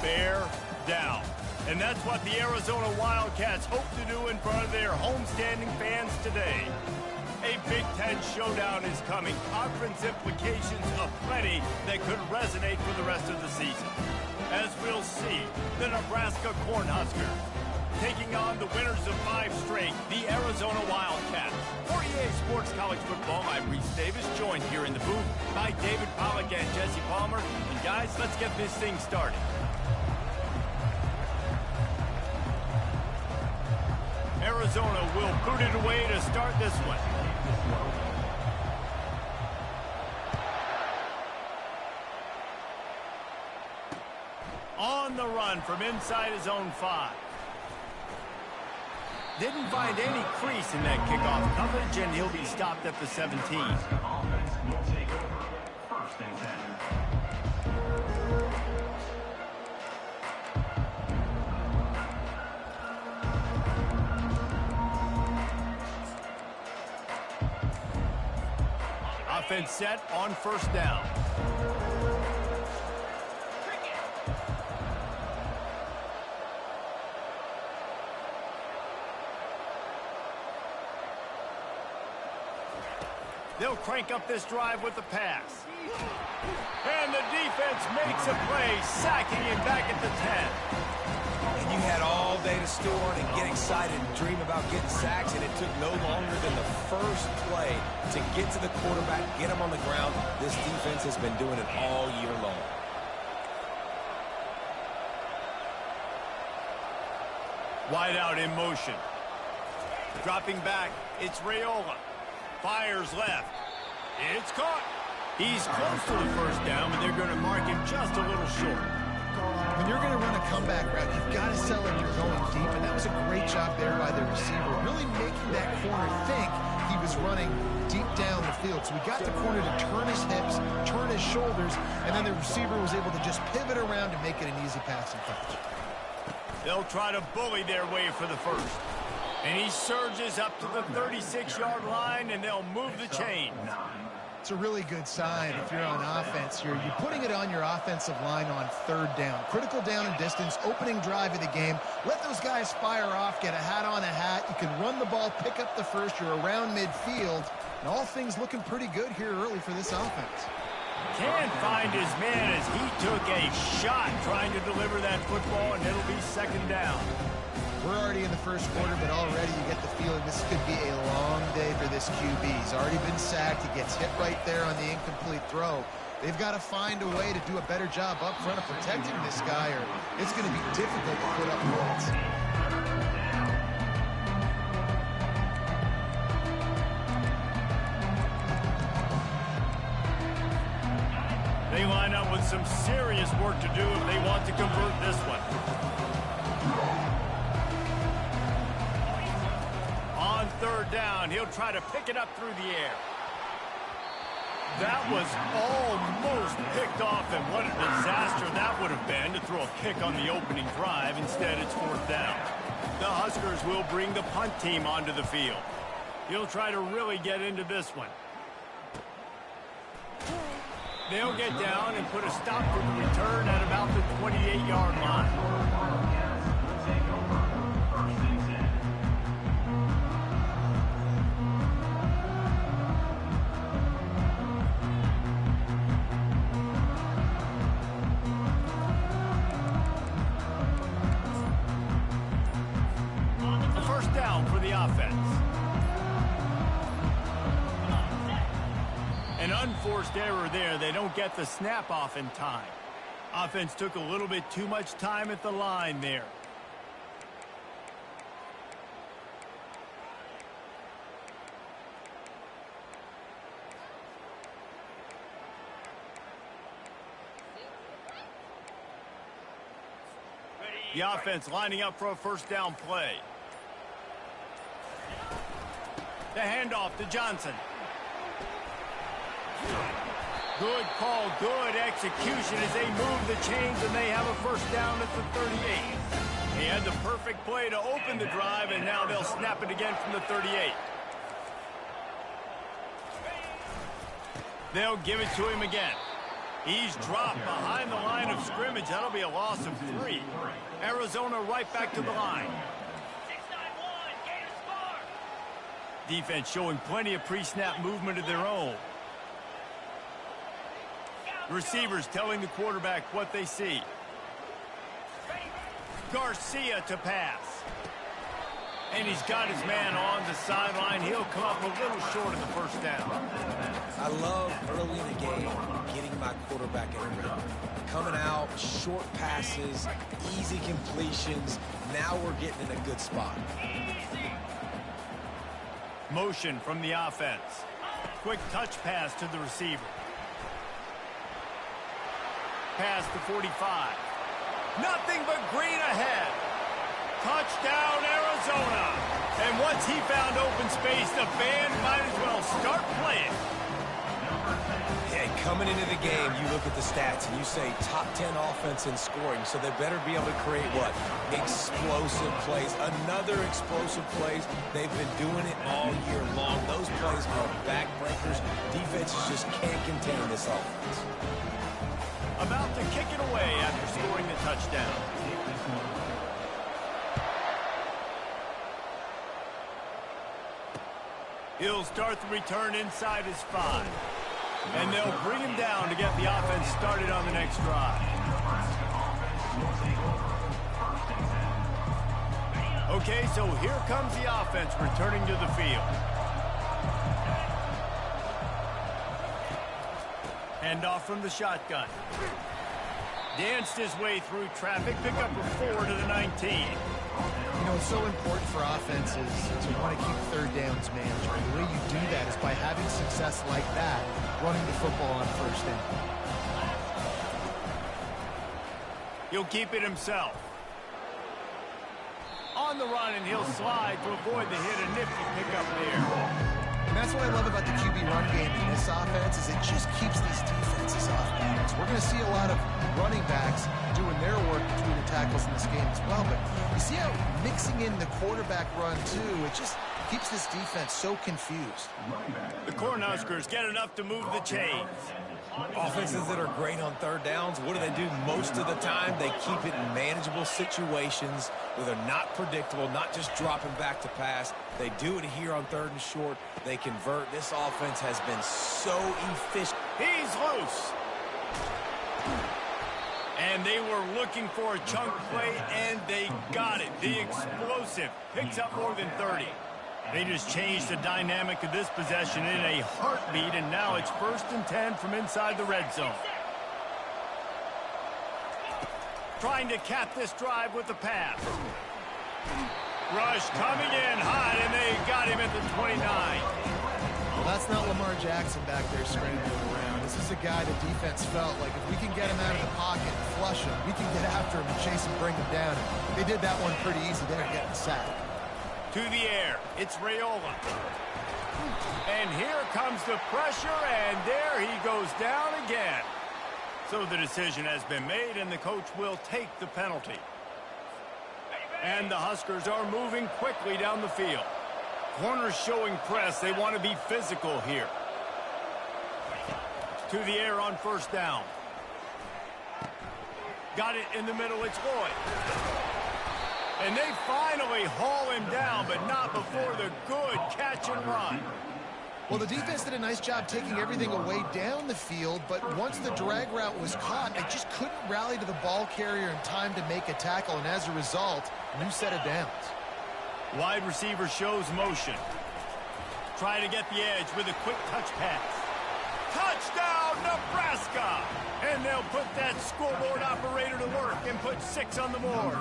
bear down. And that's what the Arizona Wildcats hope to do in front of their homestanding fans today. A Big Ten showdown is coming. Conference implications aplenty that could resonate for the rest of the season. As we'll see, the Nebraska Cornhuskers taking on the winners of 5 straight, the Arizona Wildcats. For EA Sports College Football, I'm Reese Davis, joined here in the booth by David Pollack and Jesse Palmer. And guys, let's get this thing started. Arizona will boot it away to start this one. On the run from inside his own 5. Didn't find any crease in that kickoff coverage, and he'll be stopped at the 17. Offense set on first down. They'll crank up this drive with the pass. And the defense makes a play, sacking him back at the 10. And you had all day to stew on and get excited and dream about getting sacks, and it took no longer than the first play to get to the quarterback, get him on the ground. This defense has been doing it all year long. Wide out in motion. Dropping back, it's Raiola. Fires left. It's caught. He's close to the first down, but they're going to mark him just a little short. When you're going to run a comeback route, you've got to sell like you're going deep, and that was a great job there by the receiver, really making that corner think he was running deep down the field. So we got the corner to turn his hips, turn his shoulders, and then the receiver was able to just pivot around and make it an easy passing touch. They'll try to bully their way for the first. And he surges up to the 36-yard line, and they'll move the chain. It's a really good sign if you're on offense here. You're putting it on your offensive line on third down. Critical down and distance, opening drive of the game. Let those guys fire off, get a hat on a hat. You can run the ball, pick up the first. You're around midfield. And all things looking pretty good here early for this offense. Can't find his man as he took a shot trying to deliver that football, and it'll be second down. We're already in the first quarter, but already you get the feeling this could be a long day for this QB. He's already been sacked. He gets hit right there on the incomplete throw. They've got to find a way to do a better job up front of protecting this guy, or it's going to be difficult to put up points. They line up with some serious work to do if they want to convert this one. On third down, he'll try to pick it up through the air. That was almost picked off, and what a disaster that would have been to throw a pick on the opening drive. Instead, it's fourth down. The Huskers will bring the punt team onto the field. He'll try to really get into this one. They'll get down and put a stop to the return at about the 28-yard line. A first down for the offense. An unforced error there. They don't get the snap off in time. Offense took a little bit too much time at the line there. The offense lining up for a first down play. The handoff to Johnson. Good call, good execution as they move the chains, and they have a first down at the 38. He had the perfect play to open the drive, and now they'll snap it again from the 38. They'll give it to him again. He's dropped behind the line of scrimmage. That'll be a loss of 3. Arizona right back to the line. Defense showing plenty of pre-snap movement of their own. Receivers telling the quarterback what they see. Garcia to pass. And he's got his man on the sideline. He'll come up a little short of the first down. I love early in the game getting my quarterback in the rhythm. Coming out, short passes, easy completions. Now we're getting in a good spot. Motion from the offense. Quick touch pass to the receiver. Pass to 45. Nothing but green ahead. Touchdown, Arizona. And once he found open space, the band might as well start playing. Hey, coming into the game, you look at the stats and you say top 10 offense in scoring, so they better be able to create what? Explosive plays. Another explosive plays. They've been doing it all year long. Those plays are backbreakers. Defenses just can't contain this offense. About to kick it away after scoring the touchdown. He'll start the return inside his 5. And they'll bring him down to get the offense started on the next drive. Okay, so here comes the offense returning to the field. Handoff from the shotgun. Danced his way through traffic. Pick up a 4 to the 19. You know, it's so important for offenses to want to keep third downs manageable. The way you do that is by having success like that, running the football on first down. He'll keep it himself. On the run, and he'll slide to avoid the hit. A nifty pickup there. And that's what I love about the QB run game in this offense is it just keeps these defenses off balance. We're going to see a lot of running backs doing their work between the tackles in this game as well. But you see how mixing in the quarterback run, too, it just keeps this defense so confused. The Cornhuskers get enough to move the chains. Offenses that are great on third downs, what do? Most of the time, they keep it in manageable situations where they're not predictable, not just dropping back to pass. They do it here on 3rd and short. They convert. This offense has been so efficient. He's loose. And they were looking for a chunk play, and they got it. The explosive picks up more than 30. They just changed the dynamic of this possession in a heartbeat, and now it's 1st and 10 from inside the red zone. Trying to cap this drive with the pass. Rush coming in hot, and they got him at the 29. Well, that's not Lamar Jackson back there scrambling around. This is a guy the defense felt like if we can get him out of the pocket and flush him, we can get after him and chase him, bring him down. And they did that one pretty easy there, getting sacked. To the air, it's Raiola. And here comes the pressure, and there he goes down again. So the decision has been made, and the coach will take the penalty. And the Huskers are moving quickly down the field. Corners showing press. They want to be physical here. To the air on 1st down. Got it in the middle. It's Lloyd. And they finally haul him down, but not before the good catch and run. Well, the defense did a nice job taking everything away down the field, but once the drag route was caught, they just couldn't rally to the ball carrier in time to make a tackle, and as a result, new set of downs. Wide receiver shows motion. Try to get the edge with a quick touch pass. Touchdown, Nebraska! And they'll put that scoreboard operator to work and put 6 on the board.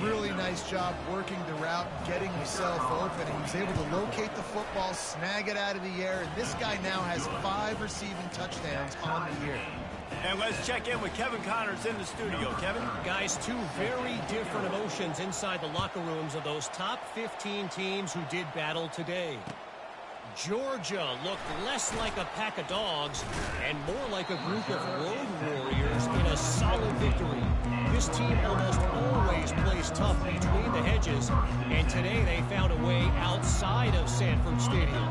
Really nice job working the route, getting himself open. He was able to locate the football, snag it out of the air, and this guy now has 5 receiving touchdowns on the year. And let's check in with Kevin Connors in the studio. Kevin? Guys, 2 very different emotions inside the locker rooms of those top 15 teams who did battle today. Georgia looked less like a pack of dogs and more like a group of road warriors in a solid victory. This team almost always plays tough between the hedges, and today they found a way outside of Sanford Stadium.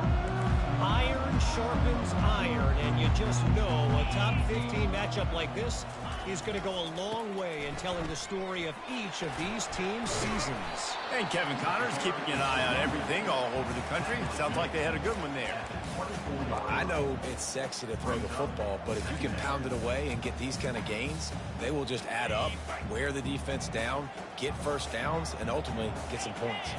Iron sharpens iron, and you just know a top 15 matchup like this is going to go a long way in telling the story of each of these teams' seasons. And Kevin Connors keeping an eye on everything all over the country. Sounds like they had a good one there. I know it's sexy to throw the football, but if you can pound it away and get these kind of gains, they will just add up, wear the defense down, get first downs, and ultimately get some points.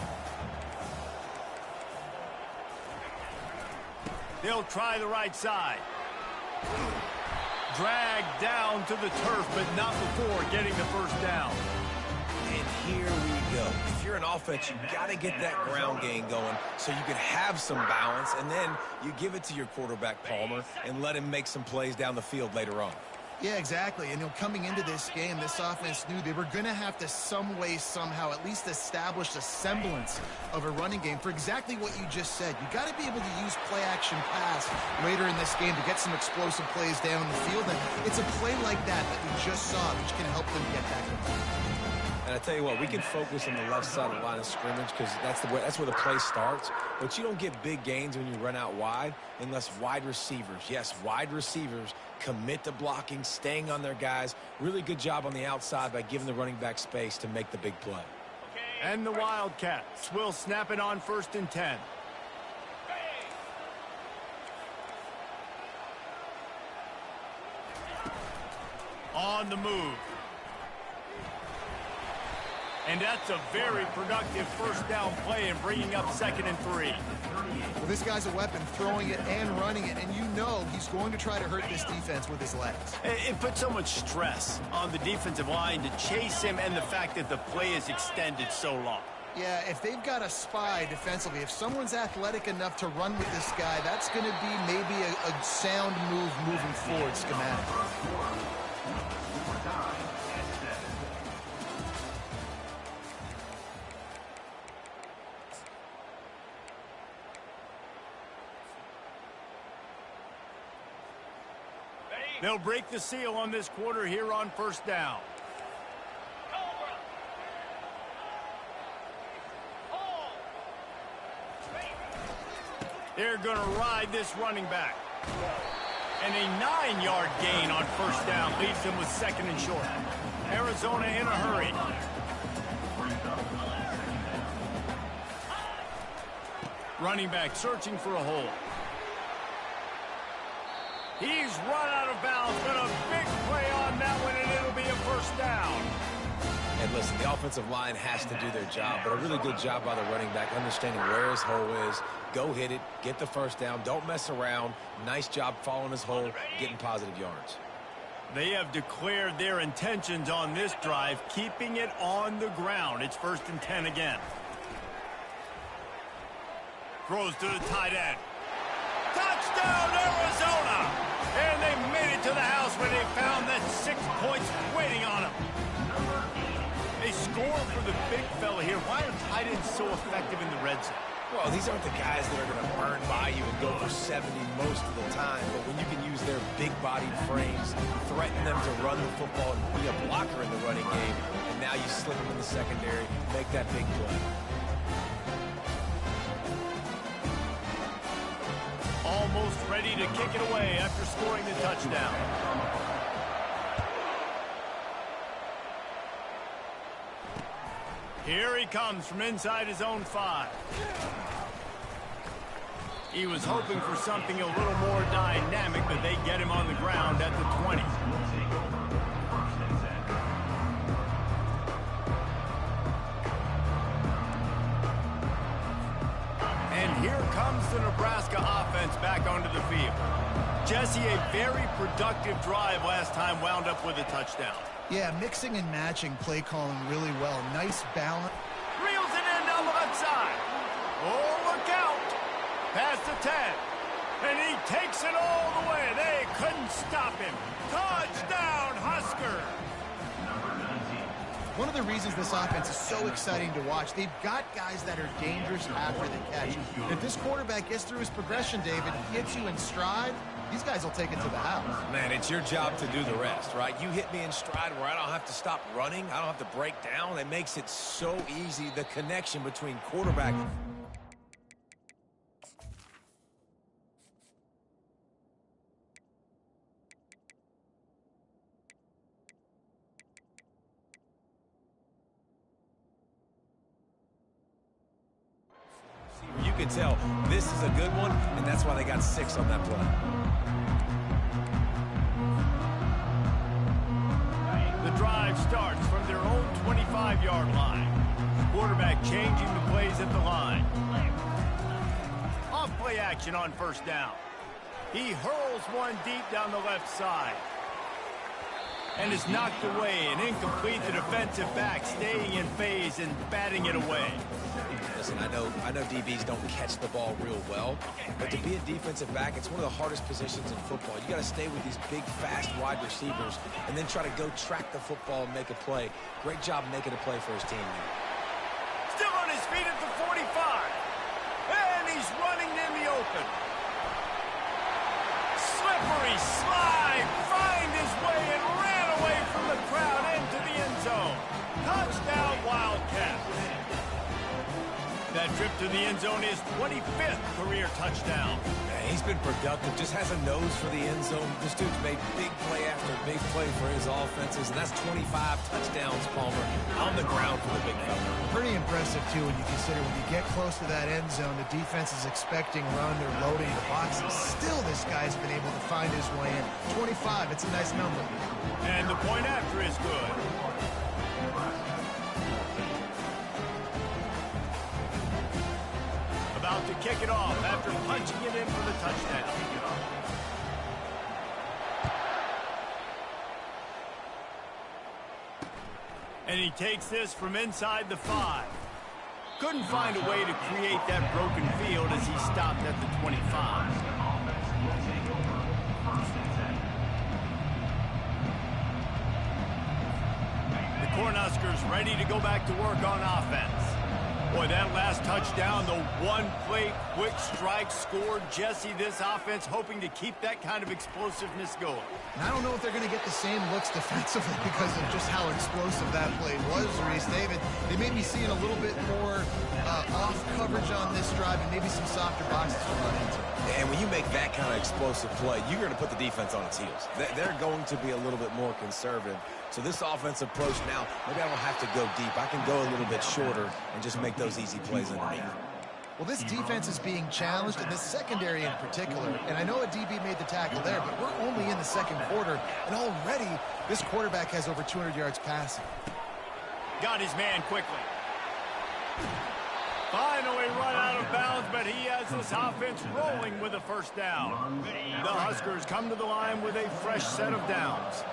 They'll try the right side. Dragged down to the turf, but not before getting the first down. And here we go. If you're an offense, you got to get that ground game going so you can have some balance, and then you give it to your quarterback, Palmer, and let him make some plays down the field later on. Yeah, exactly. And coming into this game, this offense knew they were going to have to some way, somehow, at least establish a semblance of a running game for exactly what you just said. You got to be able to use play-action pass later in this game to get some explosive plays down the field. And it's a play like that we just saw, which can help them get back into it. And I tell you what, we can focus on the left side of the line of scrimmage because that's where the play starts. But you don't get big gains when you run out wide unless wide receivers, yes, wide receivers, commit to blocking, staying on their guys. Really good job on the outside by giving the running back space to make the big play. And the Wildcats will snap it on 1st and 10. On the move. And that's a very productive first down play and bringing up 2nd and 3. Well, this guy's a weapon, throwing it and running it, and you know he's going to try to hurt this defense with his legs. It puts so much stress on the defensive line to chase him and the fact that the play is extended so long. Yeah, if they've got a spy defensively, if someone's athletic enough to run with this guy, that's going to be maybe a sound move moving forward schematically. They'll break the seal on this quarter here on 1st down. They're going to ride this running back. And a 9-yard gain on 1st down leaves them with 2nd and short. Arizona in a hurry. Running back searching for a hole. He's run out of bounds, but a big play on that one, and it'll be a 1st down. And listen, the offensive line has to do their job, but a really good job by the running back, understanding where his hole is. Go hit it, get the 1st down, don't mess around. Nice job following his hole, getting positive yards. They have declared their intentions on this drive, keeping it on the ground. It's 1st and 10 again. Throws to the tight end. Touchdown, Arizona! And they made it to the house where they found that 6 points waiting on them. They score for the big fella here. Why are tight ends so effective in the red zone? Well, these aren't the guys that are going to burn by you and go for 70 most of the time. But when you can use their big-bodied frames, threaten them to run the football and be a blocker in the running game, and now you slip them in the secondary, make that big play. Almost ready to kick it away after scoring the touchdown. Here he comes from inside his own 5. He was hoping for something a little more dynamic, but they get him on the ground at the 20. And here comes the Nebraska offense back onto the field. Jesse, a very productive drive last time wound up with a touchdown. Yeah, mixing and matching play calling really well. Nice balance. Reels it in down the left side. Oh, look out. Past the 10. And he takes it all the way. They couldn't stop him. Touchdown, Husker. One of the reasons this offense is so exciting to watch, they've got guys that are dangerous after the catch. And if this quarterback gets through his progression, David, hits you in stride, these guys will take it to the house. Man, it's your job to do the rest, right? You hit me in stride where I don't have to stop running. I don't have to break down. It makes it so easy, the connection between quarterback could tell this is a good one, and that's why they got 6 on that play. The drive starts from their own 25-yard line. Quarterback changing the plays at the line. Off play action on first down. He hurls one deep down the left side. And is knocked away and incomplete. The defensive back staying in phase and batting it away. Listen, I know DBs don't catch the ball real well, but to be a defensive back, it's one of the hardest positions in football. You got to stay with these big, fast wide receivers and then try to go track the football and make a play. Great job making a play for his team. Still on his feet at the 45. And he's running in the open. Slippery slide, find his way and ran away from the crowd into the end zone. Touchdown, Wildcats. That trip to the end zone is 25th career touchdown. Yeah, he's been productive, just has a nose for the end zone. This dude's made big play after big play for his offenses, and that's 25 touchdowns, Palmer, on the ground for the big fella. Pretty impressive, too, when you consider when you get close to that end zone, the defense is expecting run, they're loading the boxes. Still, this guy's been able to find his way in. 25, it's a nice number. And the point after is good. About to kick it off after punching it in for the touchdown. And he takes this from inside the 5. Couldn't find a way to create that broken field as he stopped at the 25. The Cornhuskers ready to go back to work on offense. Boy, that last touchdown, the one-play quick strike scored. Jesse, this offense hoping to keep that kind of explosiveness going. And I don't know if they're going to get the same looks defensively because of just how explosive that play was, Reese. They may be seeing a little bit more off coverage on this drive and maybe some softer boxes to run into. And when you make that kind of explosive play, you're going to put the defense on its heels. They're going to be a little bit more conservative. So this offensive approach now, maybe I don't have to go deep. I can go a little bit shorter and just make those easy plays underneath. Well, this defense is being challenged, and this secondary in particular. And I know a DB made the tackle there, but we're only in the second quarter, and already this quarterback has over 200 yards passing. Got his man quickly. Finally run out of bounds, but he has this offense rolling with a first down. The Huskers come to the line with a fresh set of downs.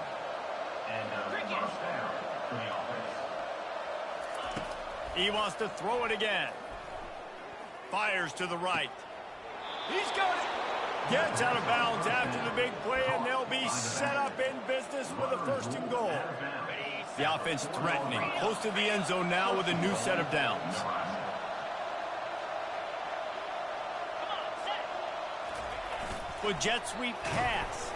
He wants to throw it again. Fires to the right. He's got it. Gets out of bounds after the big play, and they'll be set up in business with a first and goal. The offense threatening. Close to the end zone now with a new set of downs. With jet sweep pass.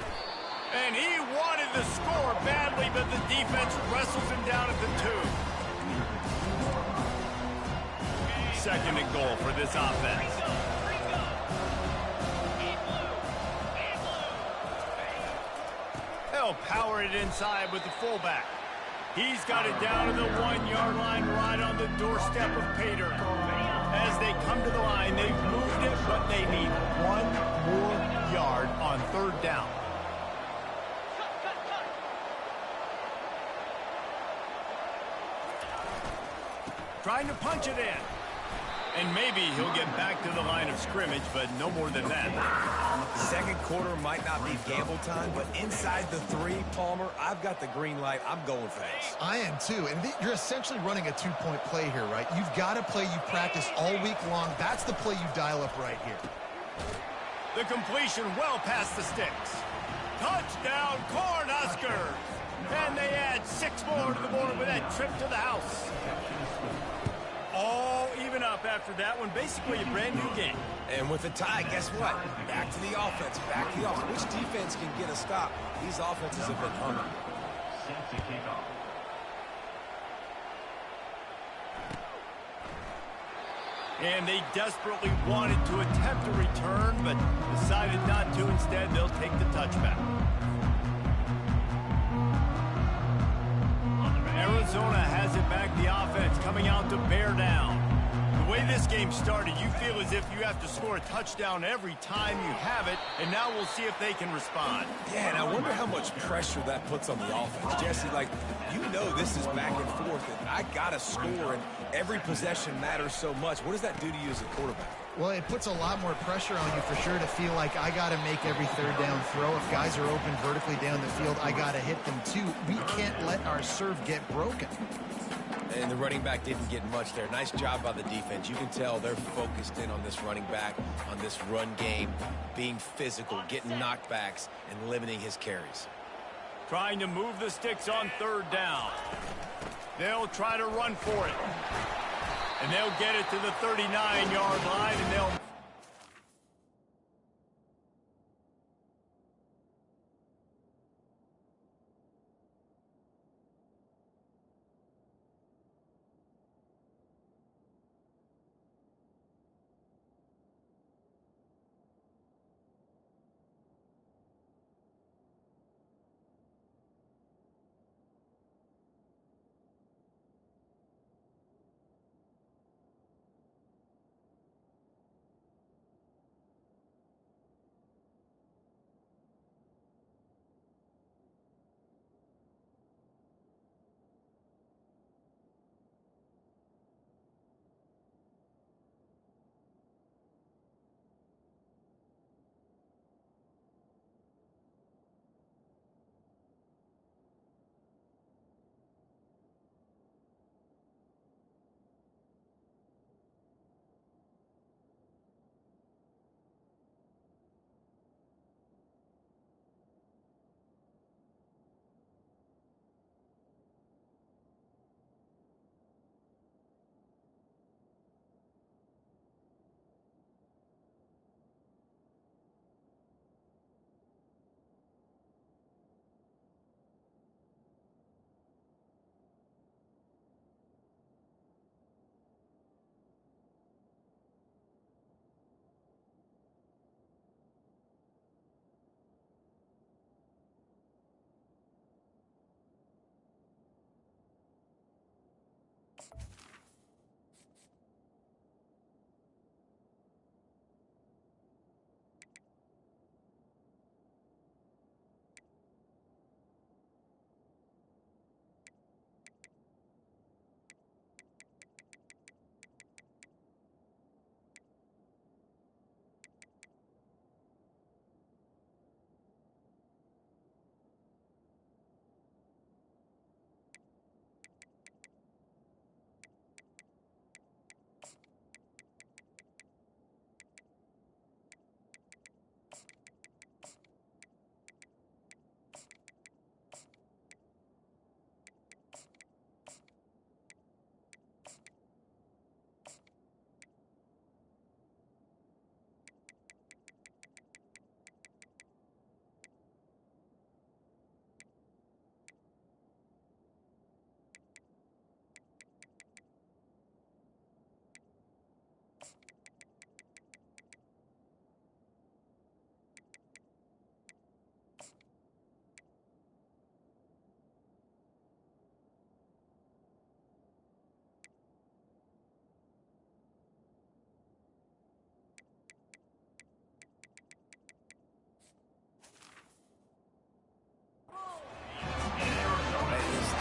And he wanted the score badly, but the defense wrestles him down at the 2. Second and goal for this offense. They'll power it inside with the fullback. He's got it down to the 1-yard line right on the doorstep of Pater. As they come to the line, they've moved it, but they need 1 more yard on third down. Trying to punch it in. And maybe he'll get back to the line of scrimmage, but no more than that. Second quarter might not be gamble time, but inside the 3, Palmer, I've got the green light. I'm going fast. I am too, and you're essentially running a 2-point play here, right? You've got a play you practice all week long. That's the play you dial up right here. The completion well past the sticks. Touchdown, Cornhuskers! And they add 6 more to the board with that trip to the house. All even up after that one. Basically a brand new game. And with a tie, guess what? Back to the offense. Back to the offense. Which defense can get a stop? These offenses have been hungry. Set to kick off. And they desperately wanted to attempt a return, but decided not to. Instead, they'll take the touchback. Arizona has it back, the offense coming out to bear down. The way this game started, you feel as if you have to score a touchdown every time you have it, and now we'll see if they can respond. Yeah, and I wonder how much pressure that puts on the offense. Jesse, like, you know this is back and forth, and I got to score, and every possession matters so much. What does that do to you as a quarterback? Well, it puts a lot more pressure on you for sure to feel like I got to make every third down throw. If guys are open vertically down the field, I got to hit them too. We can't let our serve get broken. And the running back didn't get much there. Nice job by the defense. You can tell they're focused in on this running back, on this run game, being physical, getting knockbacks, and limiting his carries. Trying to move the sticks on third down. They'll try to run for it. And they'll get it to the 39-yard line, and they'll...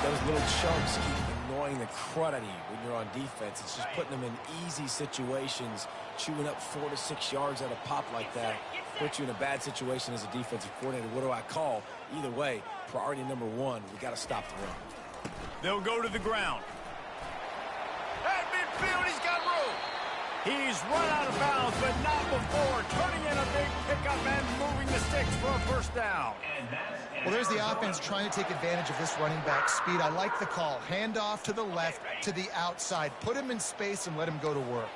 Those little chunks keep annoying the crud out of you when you're on defense. It's just putting them in easy situations, chewing up 4 to 6 yards at a pop like that. Puts you in a bad situation as a defensive coordinator. What do I call? Either way, priority number one, we got to stop the run. They'll go to the ground. At midfield, he's got room. He's run out of bounds, but not before turning in a big pickup and moving the sticks for a first down. Well, there's the offense trying to take advantage of this running back speed. I like the call. Hand off to the left, to the outside. Put him in space and let him go to work.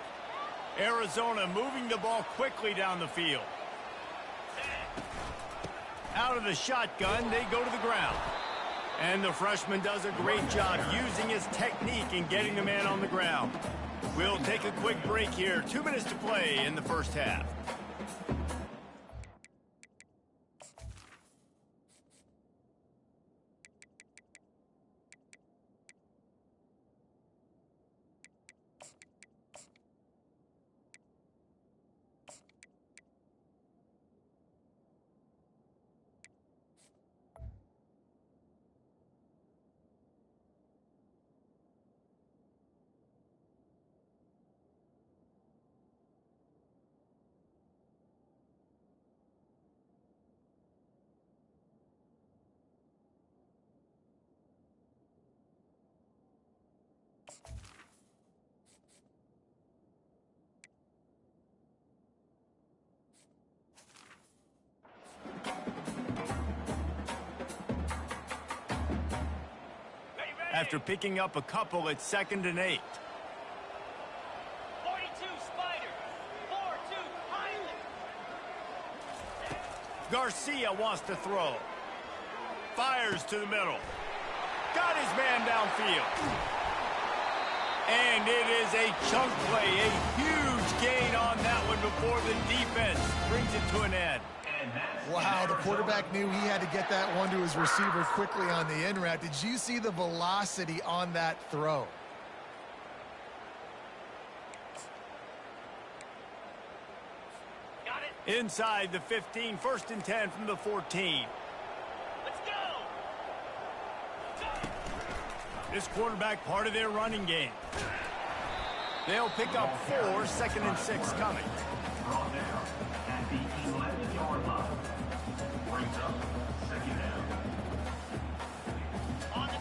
Arizona moving the ball quickly down the field. Out of the shotgun, they go to the ground. And the freshman does a great job using his technique in getting the man on the ground. We'll take a quick break here. 2 minutes to play in the first half. after picking up a couple at 2nd and 8. 42 Spider. 4-2 Highland. Garcia wants to throw. Fires to the middle. Got his man downfield. And it is a chunk play, a huge gain on that one before the defense brings it to an end. Wow, the quarterback knew he had to get that one to his receiver quickly on the in route. Did you see the velocity on that throw? Got it. Inside the 15, 1st and 10 from the 14. Let's go. This quarterback part of their running game. They'll pick up 4, 2nd and 6 coming.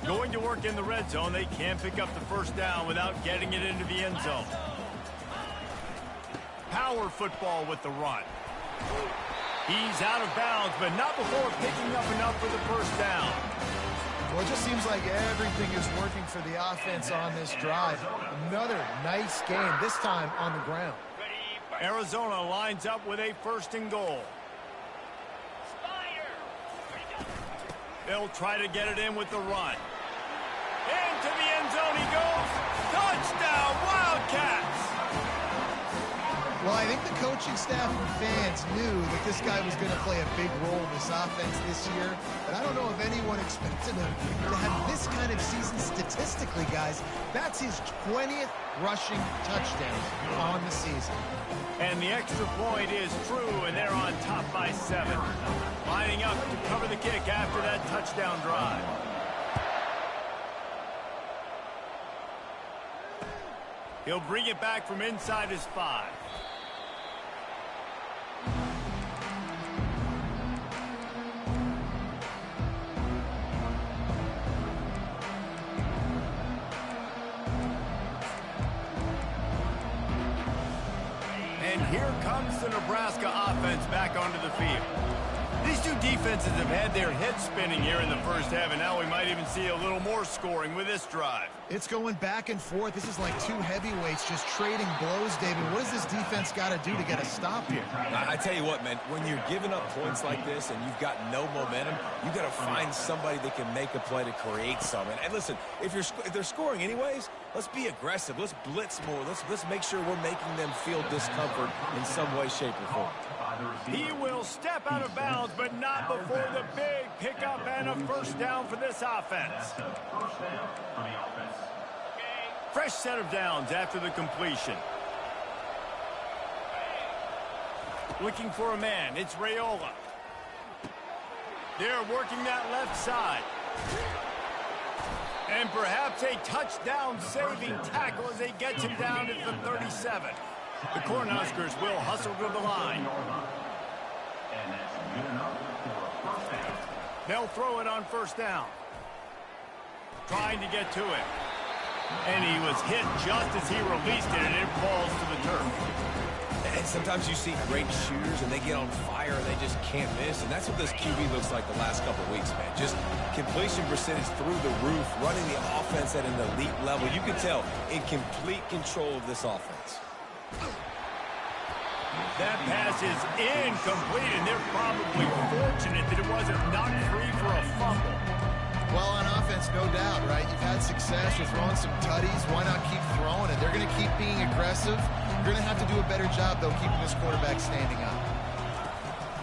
Going to work in the red zone. They can't pick up the 1st down without getting it into the end zone. Power football with the run. He's out of bounds, but not before picking up enough for the 1st down. Well, it just seems like everything is working for the offense on this drive. Another nice game, this time on the ground. Arizona lines up with a 1st and goal. Spider. They'll try to get it in with the run. Into the end zone he goes. Touchdown, Wildcats! Well, I think the coaching staff and fans knew that this guy was going to play a big role in this offense this year, but I don't know if anyone expected him to have this kind of season statistically, guys. That's his 20th rushing touchdown on the season. And the extra point is true, and they're on top by 7. Lining up to cover the kick after that touchdown drive. He'll bring it back from inside his 5. And here comes the Nebraska offense back onto the field. These two defenses have had their heads spinning here in the 1st half, and now we might even see a little more scoring with this drive. It's going back and forth. This is like two heavyweights just trading blows, David. What does this defense got to do to get a stop here? I tell you what, man, when you're giving up points like this and you've got no momentum, you got to find somebody that can make a play to create something. And listen, if they're scoring anyways, let's be aggressive. Let's blitz more. Let's make sure we're making them feel discomfort in some way, shape, or form. He will step out of bounds, but not before the big pickup and a 1st down for this offense. Fresh set of downs after the completion. Looking for a man. It's Raiola. They're working that left side. And perhaps a touchdown-saving tackle as they get him down at the 37. The Cornhuskers will hustle to the line. They'll throw it on 1st down. Trying to get to it. And he was hit just as he released it, and it falls to the turf. And sometimes you see great shooters, and they get on fire, and they just can't miss. And that's what this QB looks like the last couple of weeks, man. Just completion percentage through the roof, running the offense at an elite level. You can tell in complete control of this offense. That pass is incomplete, and they're probably fortunate that it wasn't knocked free for a fumble. Well, on offense, no doubt, right? You've had success. You're throwing some tutties. Why not keep throwing it? They're going to keep being aggressive. You're going to have to do a better job, though, keeping this quarterback standing up.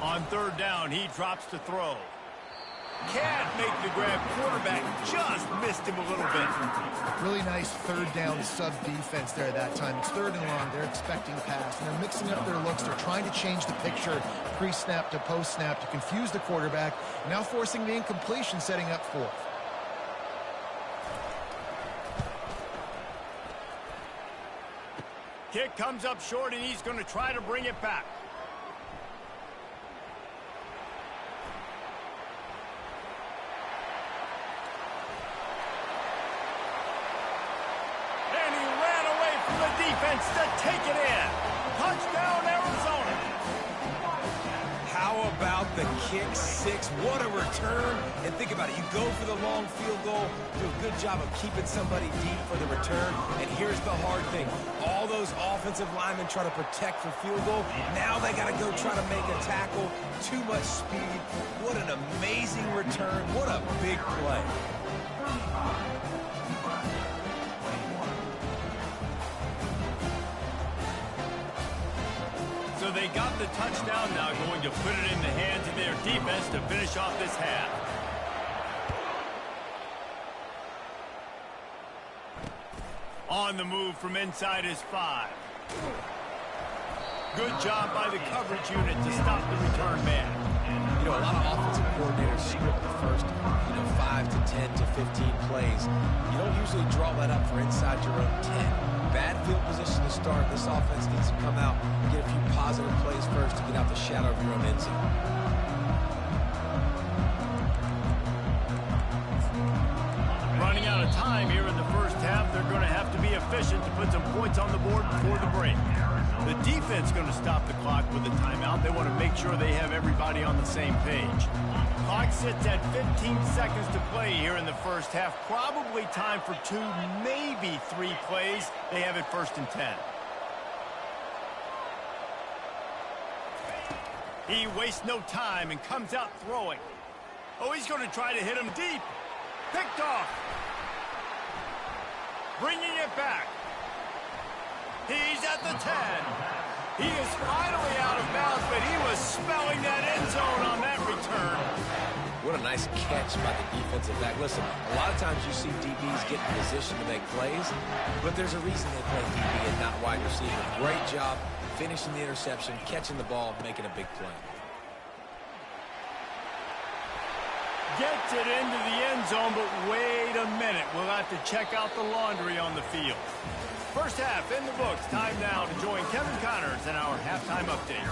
On 3rd down, he drops to throw. Can't make the grab. Quarterback just missed him a little bit. Really nice 3rd down sub-defense there that time. It's 3rd and long. They're expecting pass, and they're mixing up their looks. They're trying to change the picture pre-snap to post-snap to confuse the quarterback, now forcing the incompletion, setting up 4th. Kick comes up short, and he's going to try to bring it back. Defense to take it in. Touchdown, Arizona. How about the kick six. What a return. And think about it. You go for the long field goal, do a good job of keeping somebody deep for the return. And here's the hard thing. All those offensive linemen try to protect for field goal. Now they got to go try to make a tackle. Too much speed. What an amazing return. What a big play. So they got the touchdown, now going to put it in the hands of their defense to finish off this half. On the move from inside his 5. Good job by the coverage unit to stop the return man. You know, a lot of offensive coordinators script the first, 5 to 10 to 15 plays. You don't usually draw that up for inside your own 10. Bad field position to start. This offense needs to come out and get a few positive plays first to get out the shadow of your own end zone. Running out of time here in the first half. They're going to have to be efficient to put some points on the board before the break. The defense going to stop the clock with a timeout. They want to make sure they have everybody on the same page. Clock sits at 15 seconds to play here in the first half. Probably time for 2, maybe 3 plays. They have it 1st and 10. He wastes no time and comes out throwing. Oh, he's going to try to hit him deep. Picked off. Bringing it back. He's at the 10. He is finally out of bounds, but he was smelling that end zone on that return. What a nice catch by the defensive back. Listen, a lot of times you see DBs get in position to make plays, but there's a reason they play DB and not wide receiver. Great job finishing the interception, catching the ball, making a big play. Gets it into the end zone, but wait a minute. We'll have to check out the laundry on the field. First half in the books. Time now to join Kevin Connors in our halftime update.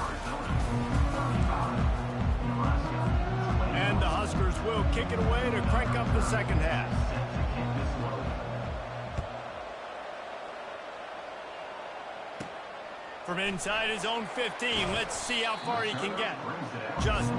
And the Huskers will kick it away to crank up the second half. From inside his own 15, let's see how far he can get. Just